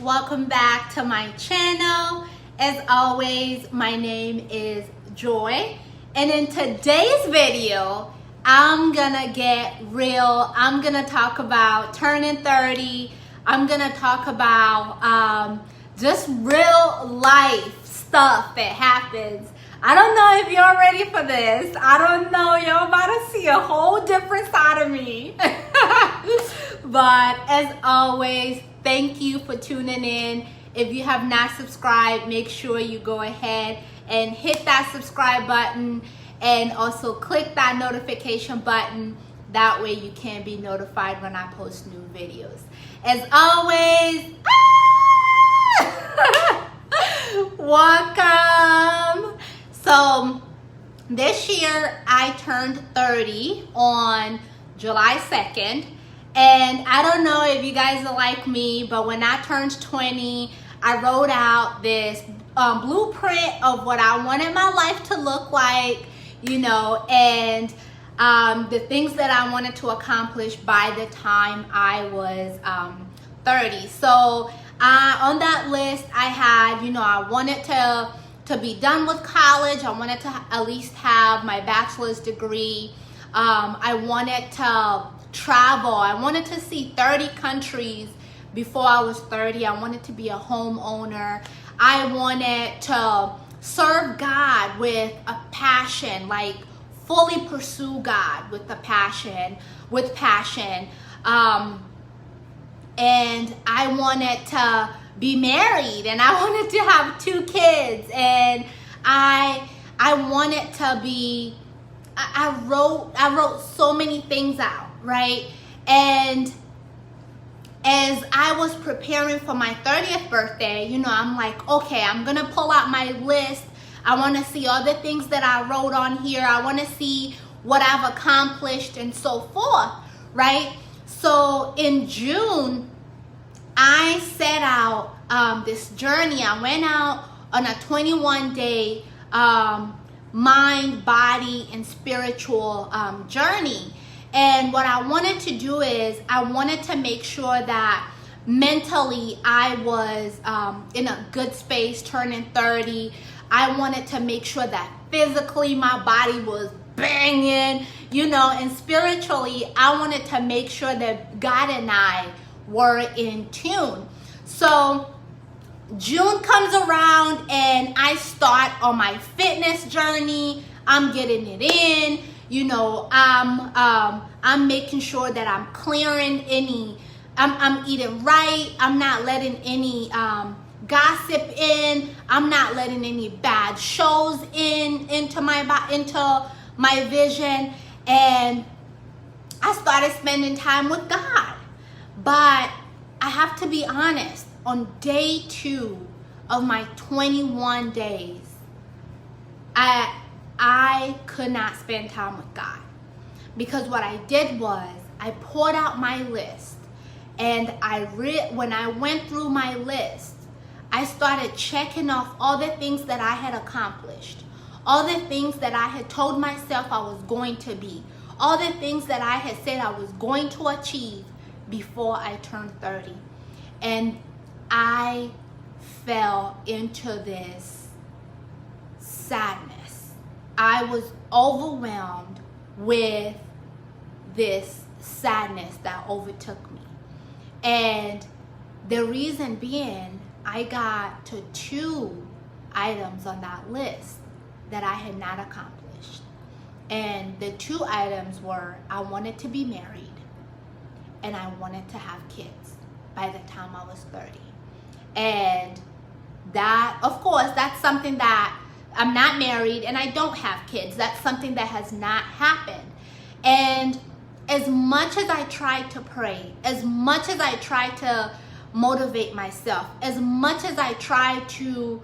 welcome back to my channel. As always, my name is Joy, and in today's video I'm gonna get real. I'm gonna talk about turning 30. I'm gonna talk about just real life stuff that happens. I don't know if you're ready for this. I don't know, you're about to see a whole different side of me. But as always, thank you for tuning in. If you have not subscribed, make sure you go ahead and hit that subscribe button and also click that notification button. That way you can be notified when I post new videos. As always, welcome. So this year I turned 30 on July 2nd. And I don't know if you guys are like me, but when I turned 20, I wrote out this blueprint of what I wanted my life to look like, you know, and the things that I wanted to accomplish by the time I was 30. So on that list, I had, you know, I wanted to be done with college. I wanted to at least have my bachelor's degree. I wanted to travel. I wanted to see 30 countries before I was 30. I wanted to be a homeowner. I wanted to serve God with a passion, like fully pursue God with a passion, and I wanted to be married, and I wanted to have 2 kids, and I wanted to be, I wrote so many things out, right? And as I was preparing for my 30th birthday, you know, I'm like, okay, I'm gonna pull out my list. I want to see all the things that I wrote on here. I want to see what I've accomplished and so forth, right? So in June, I set out this journey. I went out on a 21-day mind, body, and spiritual journey. And what I wanted to do is I wanted to make sure that mentally I was in a good space turning 30. I wanted to make sure that physically my body was banging, you know, and spiritually I wanted to make sure that God and I were in tune. So June comes around and I start on my fitness journey. I'm getting it in, you know, I'm making sure that I'm clearing any, I'm eating right. I'm not letting any gossip in. I'm not letting any bad shows into my vision. And I started spending time with God. But I have to be honest, on day 2 of my 21 days, I could not spend time with God. Because what I did was I poured out my list, and when I went through my list, I started checking off all the things that I had accomplished, all the things that I had told myself I was going to be, all the things that I had said I was going to achieve before I turned 30. And I fell into this sadness. I was overwhelmed with this sadness that overtook me. And the reason being, I got to 2 items on that list that I had not accomplished. And the 2 items were, I wanted to be married and I wanted to have kids by the time I was 30. And that, of course, that's something that I'm not married and I don't have kids. That's something that has not happened. And as much as I tried to pray, as much as I tried to motivate myself, as much as I tried to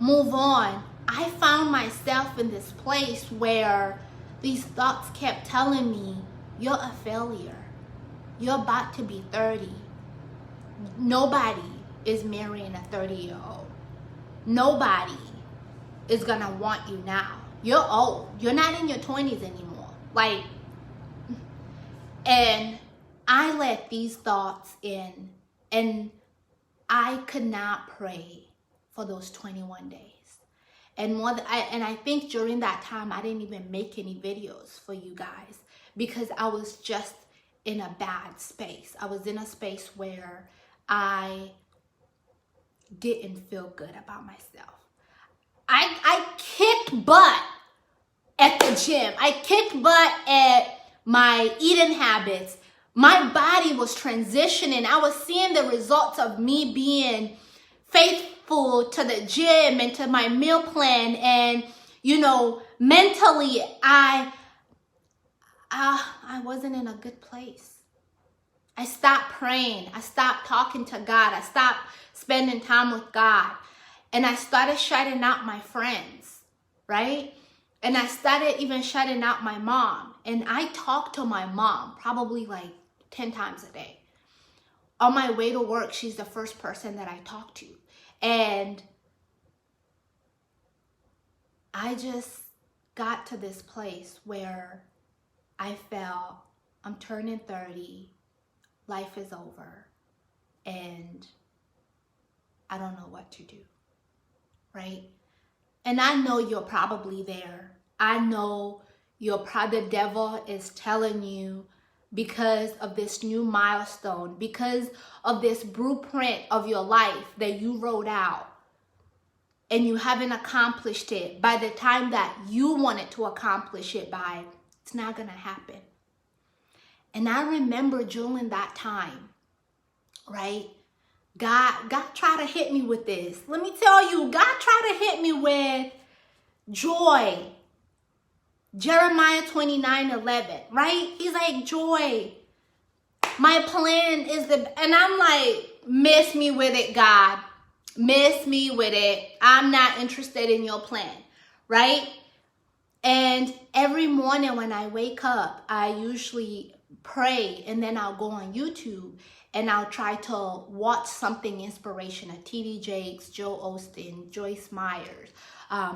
move on, I found myself in this place where these thoughts kept telling me, you're a failure. You're about to be 30. Nobody is marrying a 30-year-old. Nobody is gonna want you now. You're old. You're not in your 20s anymore. Like, and I let these thoughts in, and I could not pray for those 21 days. And I think during that time, I didn't even make any videos for you guys because I was just in a bad space. I was in a space where I didn't feel good about myself. I kicked butt at the gym. I kicked butt at my eating habits. My body was transitioning. I was seeing the results of me being faithful to the gym and to my meal plan. And, you know, mentally, I wasn't in a good place. I stopped praying. I stopped talking to God. I stopped spending time with God. And I started shutting out my friends, right? And I started even shutting out my mom. And I talked to my mom probably like 10 times a day. On my way to work, she's the first person that I talk to. And I just got to this place where I felt I'm turning 30, life is over, and I don't know what to do, right? And I know you're probably there. I know the devil is telling you, because of this new milestone, because of this blueprint of your life that you wrote out, and you haven't accomplished it by the time that you wanted to accomplish it by, it's not gonna happen. And I remember during that time, right? God tried to hit me with this. Let me tell you, God tried to hit me with joy. Jeremiah 29:11, right? He's like, joy. My plan is and I'm like, miss me with it, God. Miss me with it. I'm not interested in your plan, right? And every morning when I wake up, I usually pray, and then I'll go on YouTube and I'll try to watch something inspirational. T.D. Jakes, Joel Osteen, Joyce Myers,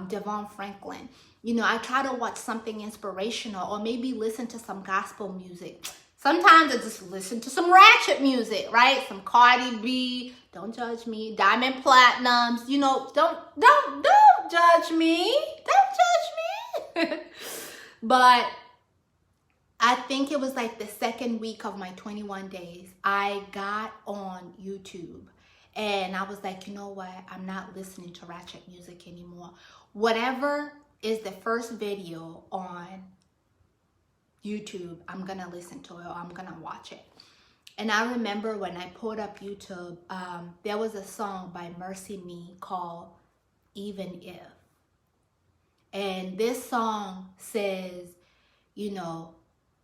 Devon Franklin. You know, I try to watch something inspirational, or maybe listen to some gospel music. Sometimes I just listen to some ratchet music, right? Some Cardi B, don't judge me, Diamond Platinums, you know, don't judge me. Don't judge me. But I think it was like the second week of my 21 days, I got on YouTube and I was like, you know what? I'm not listening to ratchet music anymore. Whatever is the first video on YouTube, I'm gonna listen to it, or I'm gonna watch it. And I remember when I pulled up YouTube, there was a song by Mercy Me called Even If. And this song says, you know,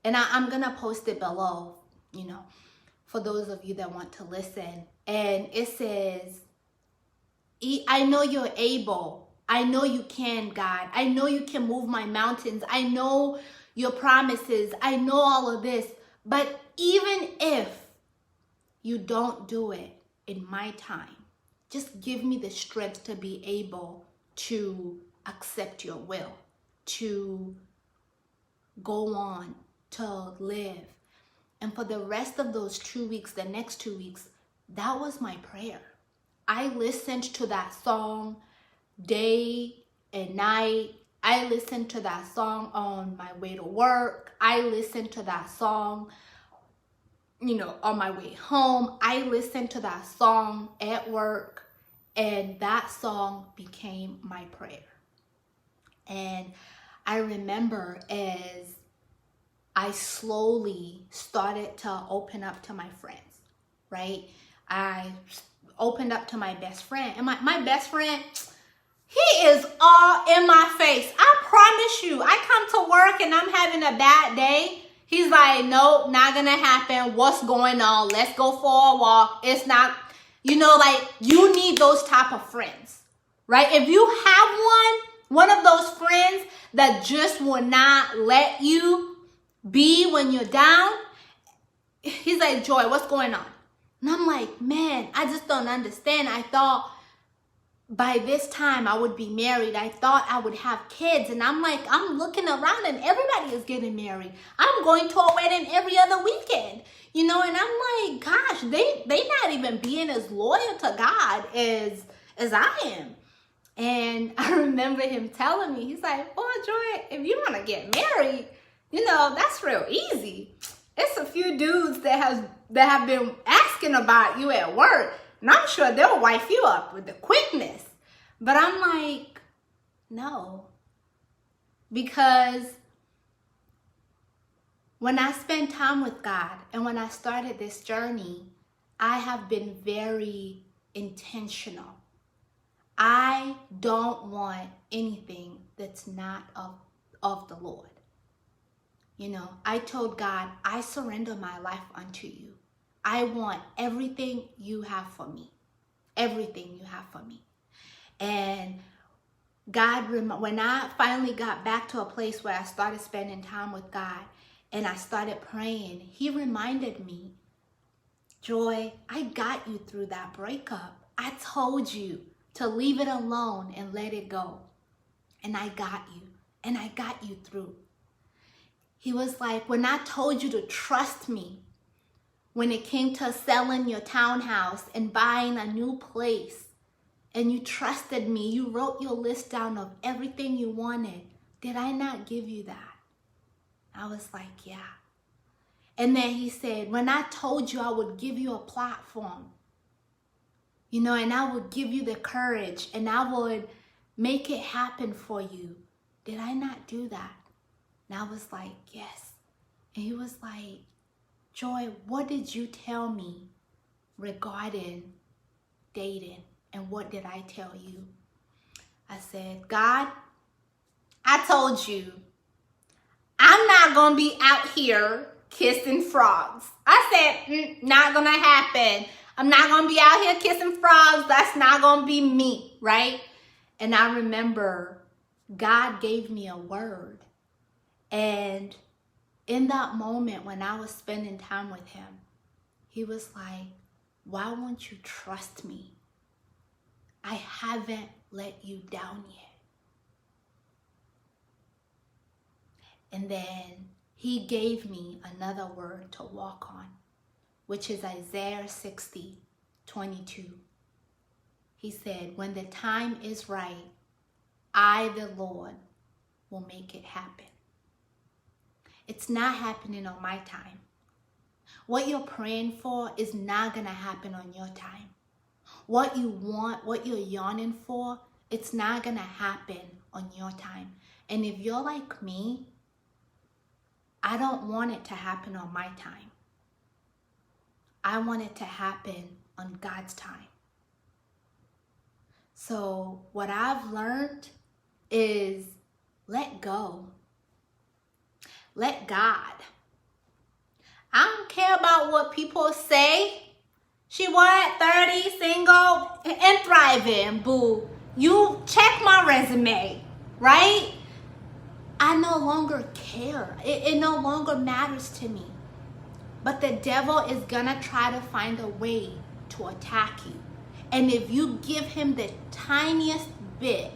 and I'm gonna post it below, you know, for those of you that want to listen. And it says, I know you're able. I know you can, God. I know you can move my mountains. I know your promises. I know all of this. But even if you don't do it in my time, just give me the strength to be able to accept your will, to go on, to live. And for the rest of those 2 weeks, the next 2 weeks, that was my prayer. I listened to that song day and night. I listened to that song on my way to work. I listened to that song, you know, on my way home. I listened to that song at work, and that song became my prayer. And I remember as I slowly started to open up to my friends, right? I opened up to my best friend, and my best friend, he is all in my face. I promise you, I come to work and I'm having a bad day. He's like, nope, not gonna happen. What's going on? Let's go for a walk. It's not, you know, like, you need those type of friends, right? If you have one of those friends that just will not let you be when you're down, he's like, Joy, what's going on? And I'm like, man, I just don't understand. I thought by this time I would be married. I thought I would have kids. And I'm like, I'm looking around and everybody is getting married. I'm going to a wedding every other weekend, you know, and I'm like, gosh, they not even being as loyal to God as I am. And I remember him telling me, he's like, oh, Joy, if you want to get married, you know, that's real easy. It's a few dudes that have been asking about you at work, and I'm sure they'll wife you up with the quickness. But I'm like, no. Because when I spend time with God and when I started this journey, I have been very intentional. I don't want anything that's not of the Lord. You know, I told God, I surrender my life unto you. I want everything you have for me. Everything you have for me. And God, when I finally got back to a place where I started spending time with God and I started praying, he reminded me, Joy, I got you through that breakup. I told you to leave it alone and let it go. And I got you. And I got you through. He was like, when I told you to trust me, when it came to selling your townhouse and buying a new place, and you trusted me, you wrote your list down of everything you wanted. Did I not give you that? I was like, yeah. And then he said, when I told you I would give you a platform, you know, and I would give you the courage and I would make it happen for you. Did I not do that? And I was like, yes. And he was like, Joy, what did you tell me regarding dating? And what did I tell you? I said, God, I told you, I'm not going to be out here kissing frogs. I said, not going to happen. I'm not going to be out here kissing frogs. That's not going to be me, right? And I remember God gave me a word. And in that moment when I was spending time with him, he was like, why won't you trust me? I haven't let you down yet. And then he gave me another word to walk on, which is Isaiah 60:22. He said, when the time is right, I, the Lord, will make it happen. It's not happening on my time. What you're praying for is not going to happen on your time. What you want, what you're yearning for, it's not going to happen on your time. And if you're like me, I don't want it to happen on my time. I want it to happen on God's time. So what I've learned is let go. Let God. I don't care about what people say. She what, 30, single, and thriving, boo. You check my resume, right? I no longer care. It no longer matters to me. But the devil is gonna try to find a way to attack you. And if you give him the tiniest bit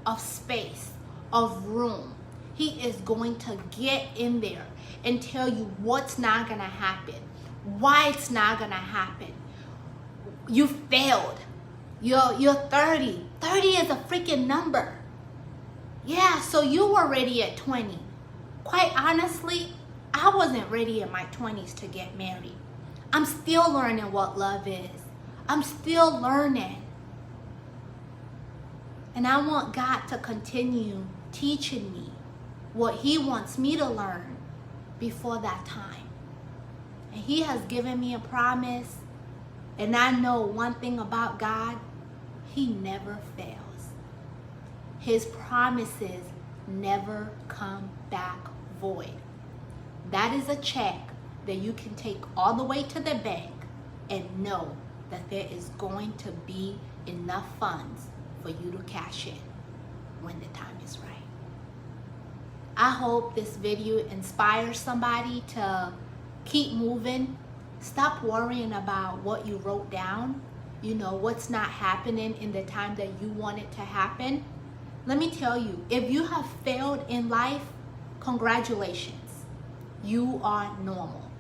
of space, of room, he is going to get in there and tell you what's not gonna happen, why it's not gonna happen. You failed. You're 30. 30 is a freaking number. Yeah, so you were ready at 20. Quite honestly, I wasn't ready in my 20s to get married. I'm still learning what love is. I'm still learning. And I want God to continue teaching me what he wants me to learn before that time. And he has given me a promise. And I know one thing about God, he never fails. His promises never come back void. That is a check that you can take all the way to the bank and know that there is going to be enough funds for you to cash in when the time is right. I hope this video inspires somebody to keep moving. Stop worrying about what you wrote down. what's not happening in the time that you want it to happen, let me tell you, if you have failed in life, congratulations. You are normal.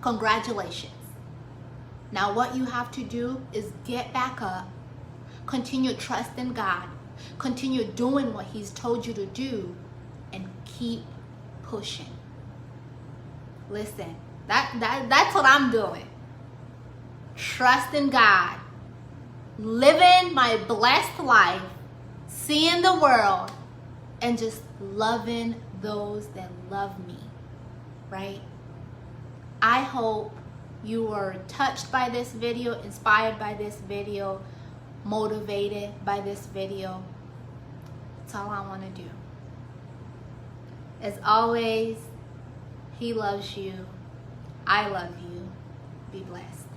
Congratulations. Now what you have to do is get back up, continue trusting God, continue doing what He's told you to do, and keep pushing. Listen, that's what I'm doing. Trusting God, living my blessed life, seeing the world, and just loving those that love me, right? I hope you were touched by this video, inspired by this video, motivated by this video. That's all I want to do. As always, He loves you. I love you. Be blessed.